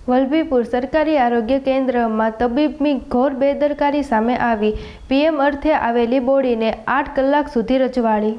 વલભીપુર સરકારી આરોગ્ય કેન્દ્રમાં તબીબની ઘોર બેદરકારી સામે આવી। પીએમ અર્થે આવેલી બોડીને 8 કલાક સુધી રજવાડી।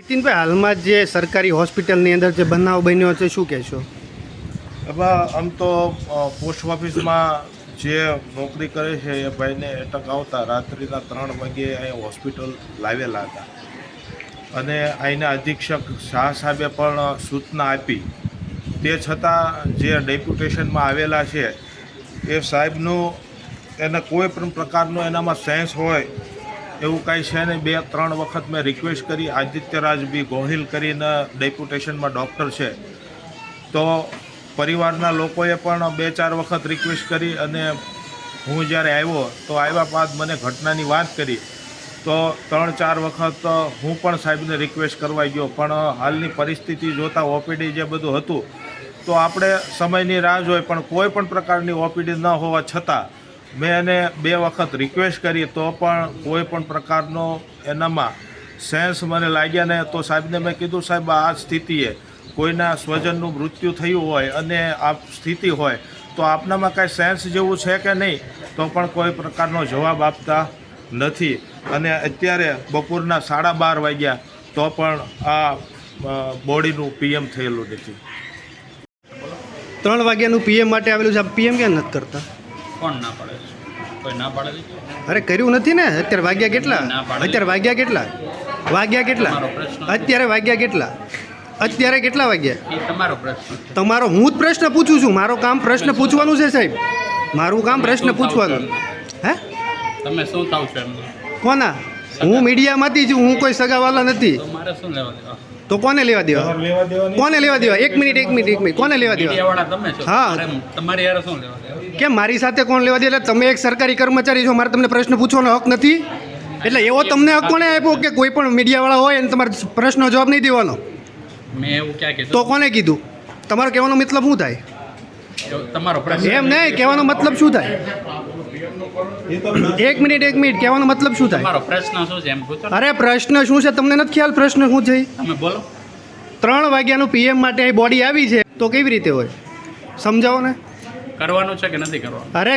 નીતિનભાઈ, હાલમાં જે સરકારી હોસ્પિટલની અંદર જે બનાવ બન્યો છે, શું કહેશો? એમાં આમ તો પોસ્ટ ઓફિસમાં જે નોકરી કરે છે એ ભાઈને એટક આવતા રાત્રિના 3 વાગ્યે અહીં હોસ્પિટલ લાવેલા હતા અને અહીંના અધિક્ષક શાહ સાહેબે પણ સૂચના આપી। તે છતાં જે ડેપ્યુટેશનમાં આવેલા છે એ સાહેબનું એને કોઈ પણ પ્રકારનો એનામાં સેન્સ હોય એવું કાંઈ છે નહીં। 2-3 વખત મેં રિક્વેસ્ટ કરી। આદિત્યરાજ બી ગોહિલ કરીને ડેપ્યુટેશનમાં ડૉક્ટર છે, તો પરિવારના લોકોએ પણ 2-4 વખત રિક્વેસ્ટ કરી અને હું જ્યારે આવ્યો તો આવ્યા બાદ મને ઘટનાની વાત કરી તો 3-4 વખત હું પણ સાહેબને રિક્વેસ્ટ કરવા ગયો, પણ હાલની પરિસ્થિતિ જોતાં ઓપીડી જે બધું હતું તો આપણે સમયની રાહ જોઈ, પણ કોઈ પણ પ્રકારની ઓપીડી ન હોવા છતાં મેં એને 2 વખત રિક્વેસ્ટ કરી તો પણ કોઈ પણ પ્રકારનો એનામાં સેન્સ મને લાગ્યા ને। તો સાહેબને મેં કીધું, સાહેબ આ સ્થિતિએ કોઈના સ્વજનનું મૃત્યુ થયું હોય અને આ સ્થિતિ હોય તો આપનામાં કાંઈ સેન્સ જેવું છે કે નહીં, તો પણ કોઈ પ્રકારનો જવાબ આપતા નથી। અને અત્યારે બપોરના 12:30 વાગ્યા તો પણ આ બોડીનું પીએમ થયેલું નથી। 3 વાગ્યાનું પીએમ માટે આવેલું છે, પીએમ કેમ નથી કરતા? કોણ ના પાડે છે? કોઈ ના પાડે છે? અરે કર્યું નથી ને। અત્યારે વાગ્યા કેટલા? અત્યારે વાગ્યા કેટલા? અત્યારે વાગ્યા કેટલા? અત્યારે કેટલા વાગ્યા? એ તમારો પ્રશ્ન છે। તમારો હું જ પ્રશ્ન પૂછું છું। મારો કામ પ્રશ્ન પૂછવાનું છે સાહેબ, મારું કામ પ્રશ્ન પૂછવાનું। હે તમે શું થાવ છો એમને? કોના? હું મીડિયામાંથી છું, હું કોઈ સગાવાલા નથી। તો મારે શું લેવા દેવા? તો કોને લેવા દેવા? કોને લેવા દેવા? એક મિનિટ કોને લેવા દેવા? મીડિયાવાળા તમે છો। હા, તમારી યાર શું લેવા દેવા? કેમ મારી સાથે કોણ લેવા દે? એટલે તમે એક સરકારી કર્મચારી છો, મારે તમને પ્રશ્ન પૂછવાનો હક નથી? એટલે એવો તમને હક કોણે આપ્યો કે કોઈ પણ મીડિયાવાળા હોય અને તમારે પ્રશ્નનો જવાબ નહીં દેવાનો? મેં એવું ક્યાં કીધું? તો કોને કીધું? તમારો કહેવાનો મતલબ શું થાય? તમારો પ્રશ્ન એમ નહીં, કહેવાનો મતલબ શું થાય? એક મિનિટ કહેવાનો મતલબ શું થાય? તમારો પ્રશ્ન શું છે એમ પૂછો। અરે પ્રશ્ન શું છે તમને નથી ખ્યાલ? પ્રશ્ન શું છે? તમે બોલો। 3 વાગ્યાનું પીએમ માટે અહીં બોડી આવી છે તો કેવી રીતે હોય? સમજાવો ને। કરવાનું છે કે નથી કરવાનું? અરે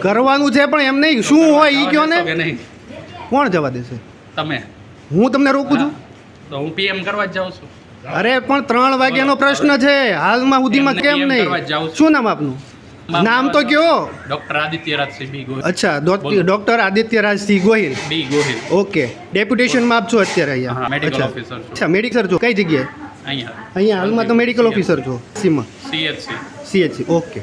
કરવાનું છે પણ એમ નહીં, શું હોય એ કહો ને। કે નહીં? કોણ જવા દેશે? તમે। હું તમને રોકું છું? તો હું પીએમ કરવા જ જાઉં છું। અરે પણ 3 વાગ્યાનો પ્રશ્ન છે, હાલમાં સુધીમાં કેમ PM કરવા જ નહીં? જાઉં છું। શું નામ આપનું? નામ તો કયો? ડૉક્ટર આદિત્યરાજસિંહ બી ગોહિલ। અચ્છા, ડૉક્ટર આદિત્યરાજસિંહ ગોહિલ। બી ગોહિલ। ઓકે, ડેપ્યુટેશનમાં આપ છો અત્યારે અહીંયા? હા, મેડિકલ અચ્છા. ઓફિસર છું। અચ્છા, મેડિકલ છો? કઈ જગ્યાએ? અહીંયા અહીંયા હાલમાં તો મેડિકલ ઓફિસર છો સીમાં? CHC। CHC, okay.